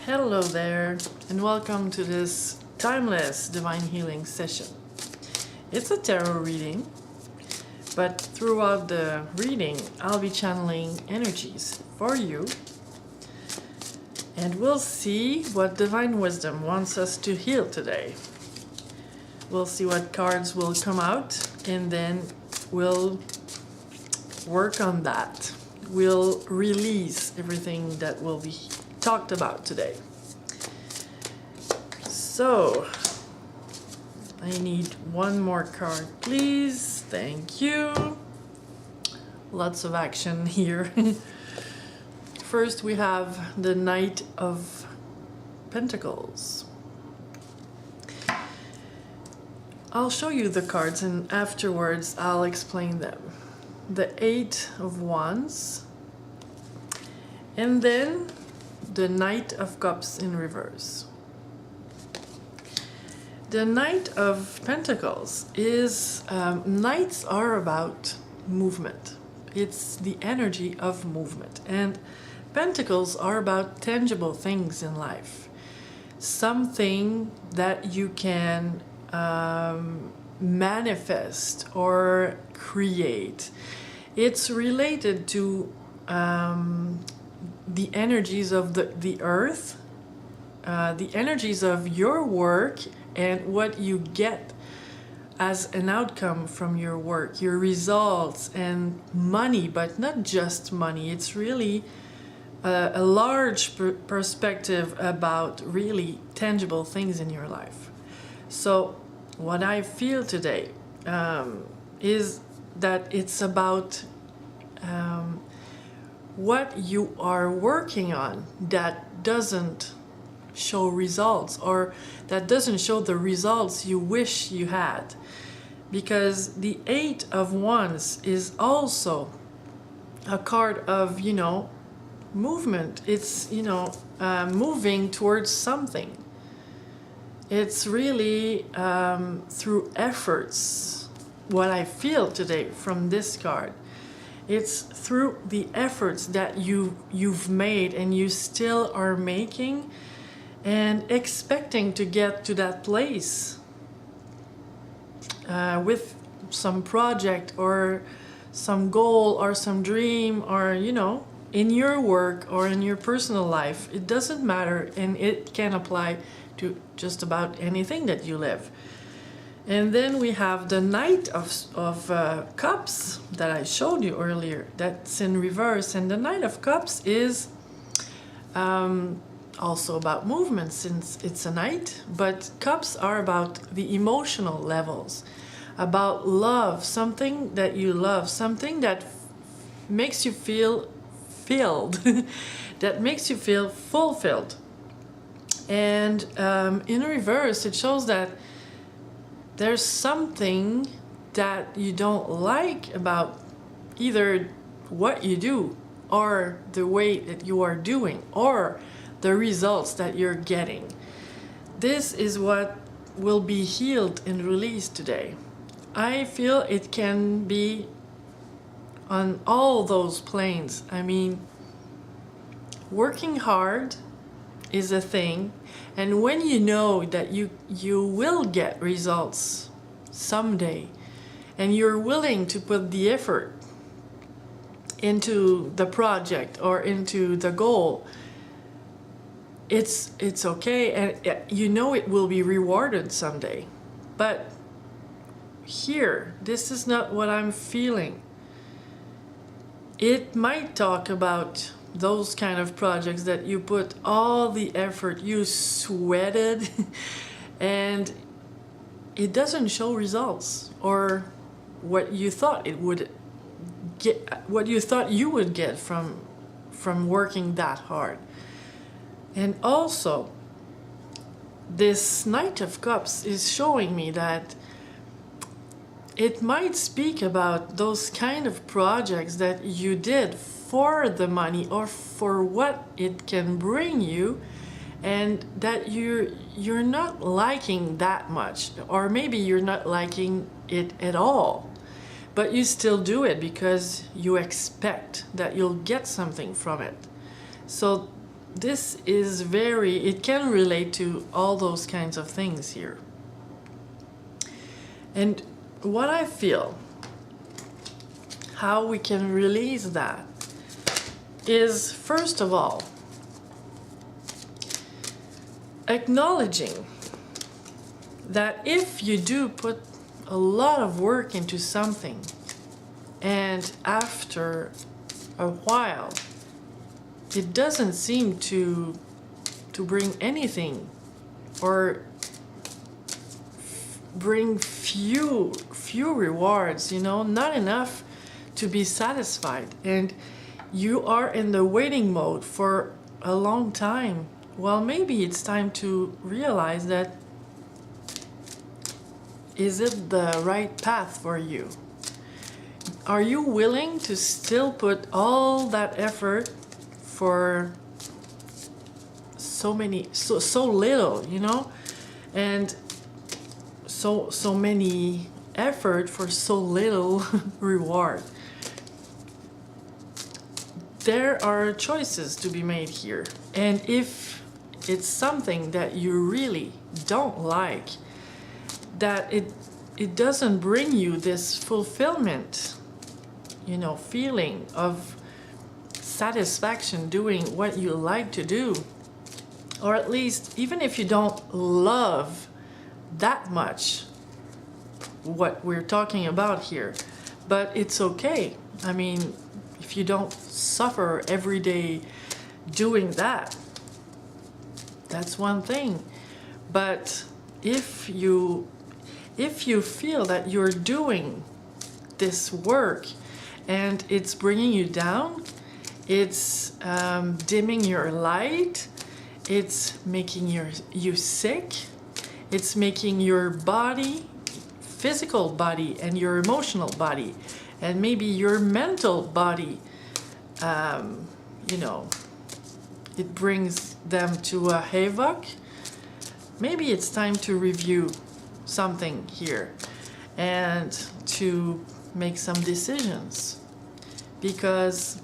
Hello there, and welcome to this timeless divine healing session. It's a tarot reading, but throughout the reading, I'll be channeling energies for you, and we'll see what divine wisdom wants us to heal today. We'll see what cards will come out, and then we'll work on that. We'll release everything that will be talked about today. So, I need one more card, please. Thank you. Lots of action here. First, we have the Knight of Pentacles. I'll show you the cards and afterwards I'll explain them. The Eight of Wands, and then the Knight of Cups in reverse. The Knight of Pentacles is, Knights are about movement. It's the energy of movement. And Pentacles are about tangible things in life. Something that you can manifest or create. It's related to the energies of the earth, the energies of your work, and what you get as an outcome from your work, your results, and money, but not just money. It's really a large perspective about really tangible things in your life. So what I feel today is that it's about what you are working on that doesn't show results, or that doesn't show the results you wish you had. Because the Eight of Wands is also a card of, movement. It's, moving towards something. It's really through efforts. What I feel today from this card, it's through the efforts that you've made and you still are making, and expecting to get to that place with some project or some goal or some dream, or in your work or in your personal life. It doesn't matter, and it can apply to just about anything that you live. And then we have the Knight of Cups that I showed you earlier, that's in reverse. And the Knight of Cups is also about movement, since it's a knight, but cups are about the emotional levels, about love, something that you love, something that makes you feel filled, that makes you feel fulfilled. And in reverse, it shows that there's something that you don't like about either what you do, or the way that you are doing, or the results that you're getting. This is what will be healed and released today. I feel it can be on all those planes. I mean, working hard is a thing, and when you know that you will get results someday, and you're willing to put the effort into the project or into the goal, it's okay, and it will be rewarded someday. But here, this is not what I'm feeling. It might talk about those kind of projects that you put all the effort, you sweated, and it doesn't show results, or what you thought it would get, what you thought you would get from working that hard. And also, this Knight of Cups is showing me that it might speak about those kind of projects that you did for the money or for what it can bring you, and that you're not liking that much, or maybe you're not liking it at all, but you still do it because you expect that you'll get something from it. So this is very, it can relate to all those kinds of things here. And what I feel, how we can release that, is first of all, acknowledging that if you do put a lot of work into something and after a while it doesn't seem to bring anything, or bring few rewards, you know, not enough to be satisfied, and you are in the waiting mode for a long time, well, maybe it's time to realize that, is it the right path for you? Are you willing to still put all that effort for so little, you know, and so many effort for so little reward? There are choices to be made here, and if it's something that you really don't like, that it doesn't bring you this fulfillment, you know, feeling of satisfaction doing what you like to do, or at least even if you don't love that much what we're talking about here, but it's okay. I mean, if you don't suffer every day doing that, that's one thing. But if you feel that you're doing this work and it's bringing you down, it's dimming your light, it's making you sick, it's making your body, physical body, and your emotional body, and maybe your mental body, you know, it brings them to a havoc, maybe it's time to review something here and to make some decisions, because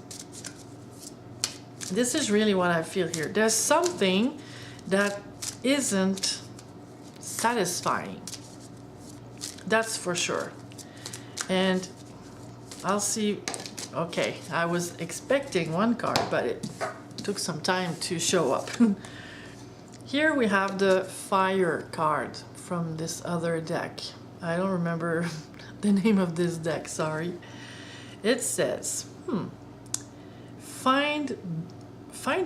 this is really what I feel here. There's something that isn't satisfying, that's for sure. And I'll see. Okay, I was expecting one card, but it took some time to show up. Here we have the Fire card from this other deck. I don't remember the name of this deck, sorry. It says, find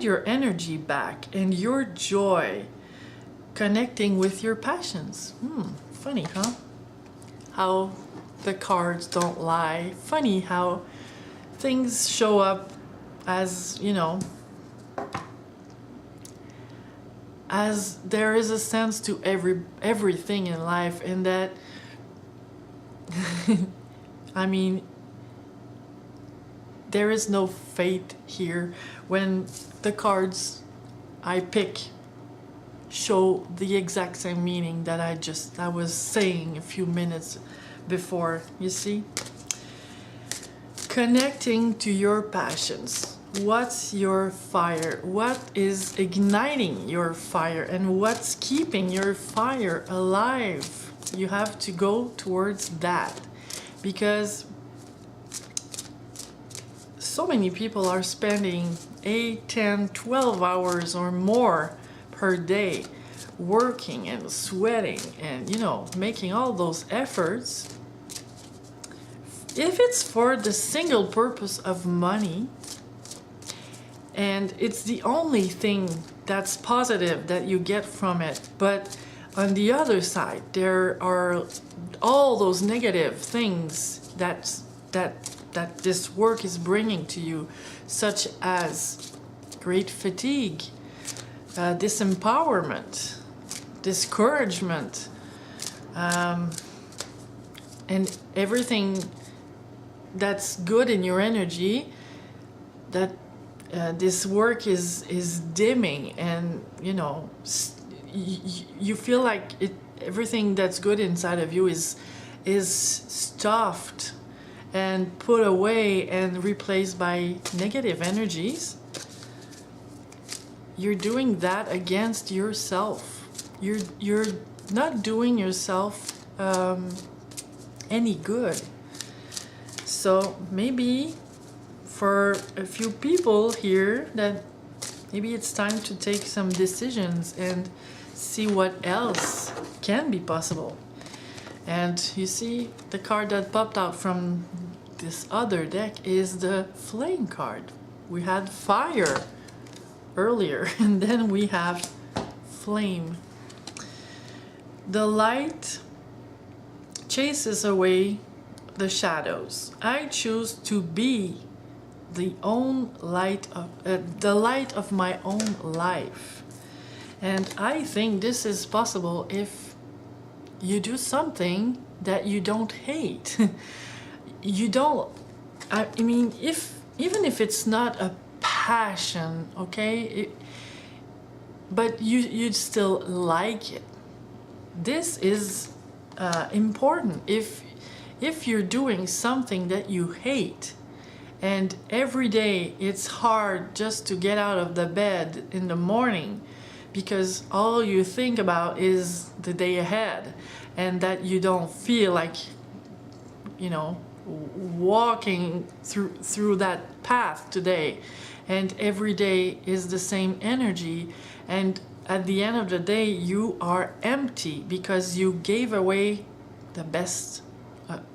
your energy back and your joy connecting with your passions. Funny, huh? How the cards don't lie. Funny how things show up as, you know, as there is a sense to everything in life, and that I mean, there is no fate here when the cards I pick show the exact same meaning that I was saying a few minutes before, you see? Connecting to your passions. What's your fire? What is igniting your fire? And what's keeping your fire alive? You have to go towards that, because so many people are spending 8, 10, 12 hours or more per day working and sweating and, you know, making all those efforts. If it's for the single purpose of money, and it's the only thing that's positive that you get from it, but on the other side there are all those negative things that this work is bringing to you, such as great fatigue, disempowerment, discouragement, and everything that's good in your energy, that this work is dimming, and you know, you feel like everything that's good inside of you is stuffed and put away and replaced by negative energies. you're doing that against yourself. You're not doing yourself any good. So maybe for a few people here that maybe it's time to take some decisions and see what else can be possible. And you see, the card that popped out from this other deck is the Flame card. We had Fire earlier, and then we have Flame. The light chases away the shadows. I choose to be the light of my own life. And I think this is possible if you do something that you don't hate. You don't, I mean, even if it's not a passion, okay, but you'd still like it. This is important. If you're doing something that you hate, and every day it's hard just to get out of the bed in the morning because all you think about is the day ahead, and that you don't feel like, you know, walking through that path today, and every day is the same energy, and at the end of the day you are empty because you gave away the best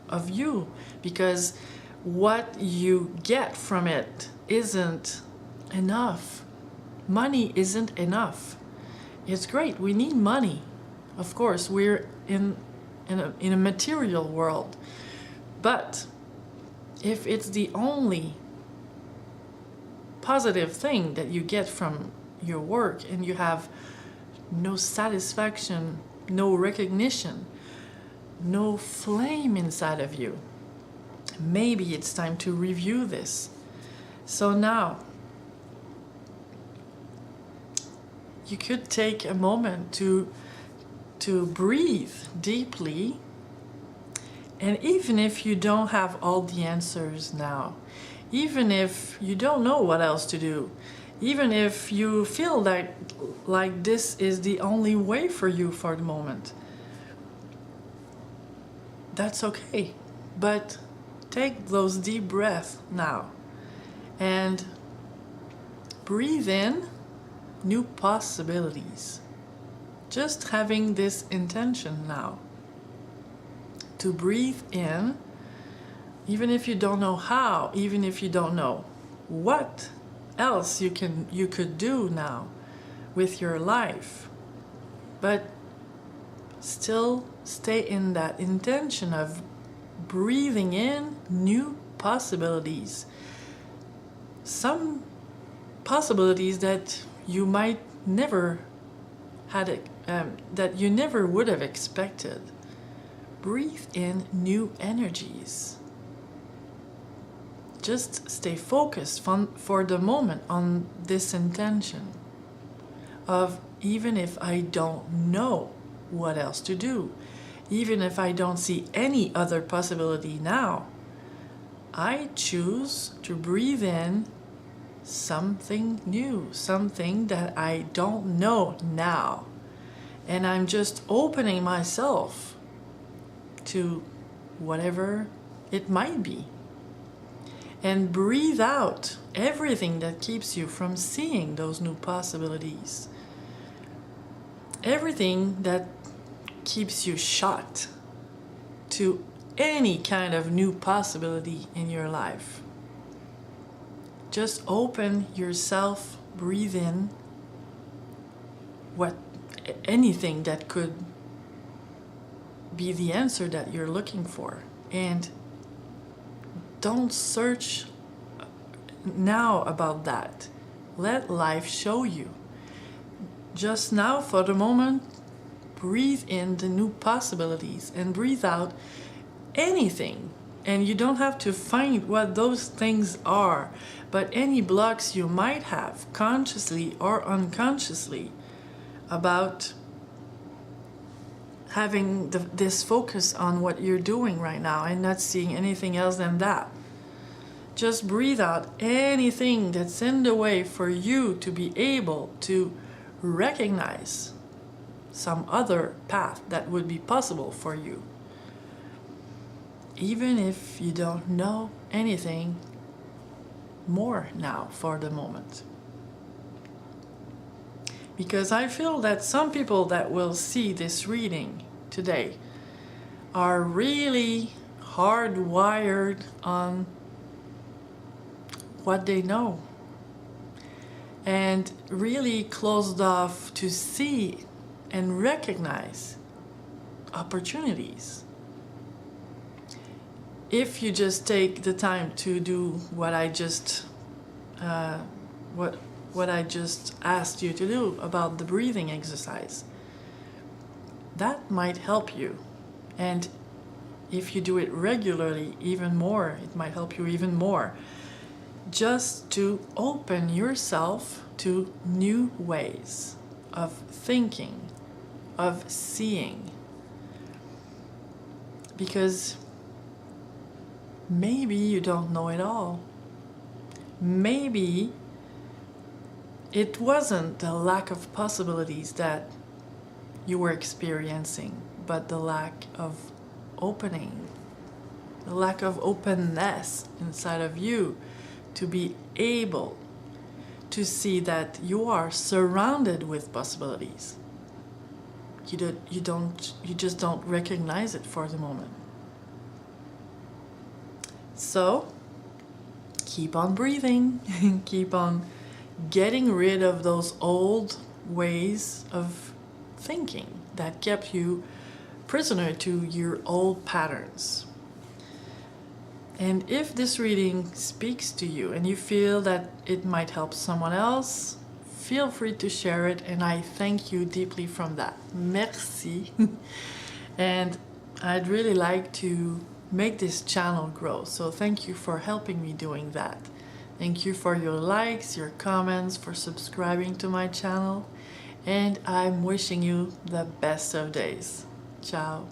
of you, because what you get from it isn't enough. Money isn't enough. It's great, we need money, of course, we're in a material world, but if it's the only positive thing that you get from your work and you have no satisfaction, no recognition, no flame inside of you, maybe it's time to review this. So now you could take a moment to breathe deeply. And even if you don't have all the answers now, even if you don't know what else to do, even if you feel like this is the only way for you for the moment, that's okay. But take those deep breaths now and breathe in new possibilities. Just having this intention now to breathe in, even if you don't know how, even if you don't know what else you could do now with your life, but still stay in that intention of breathing in new possibilities. Some possibilities that you might never had, that you never would have expected. Breathe in new energies. Just stay focused for the moment on this intention of, even if I don't know what else to do, even if I don't see any other possibility now, I choose to breathe in something new, something that I don't know now. And I'm just opening myself to whatever it might be. And breathe out everything that keeps you from seeing those new possibilities. Everything that keeps you shut to any kind of new possibility in your life. Just open yourself, breathe in anything that could be the answer that you're looking for. And don't search now about that. Let life show you. Just now, for the moment, breathe in the new possibilities and breathe out anything. And you don't have to find what those things are, but any blocks you might have, consciously or unconsciously, about having this focus on what you're doing right now and not seeing anything else than that. Just breathe out anything that's in the way for you to be able to recognize some other path that would be possible for you. Even if you don't know anything more now for the moment. Because I feel that some people that will see this reading today are really hardwired on what they know and really closed off to see and recognize opportunities. If you just take the time to do what I just asked you to do about the breathing exercise, that might help you. And if you do it regularly, even more, it might help you even more. Just to open yourself to new ways of thinking, of seeing. Because maybe you don't know it all. Maybe it wasn't the lack of possibilities that you were experiencing, but the lack of opening, the lack of openness inside of you to be able to see that you are surrounded with possibilities. You just don't recognize it for the moment. So keep on breathing, keep on getting rid of those old ways of thinking that kept you prisoner to your old patterns. And if this reading speaks to you and you feel that it might help someone else, feel free to share it, and I thank you deeply from that. Merci. And I'd really like to make this channel grow, so thank you for helping me doing that. Thank you for your likes, your comments, for subscribing to my channel, and I'm wishing you the best of days. Ciao.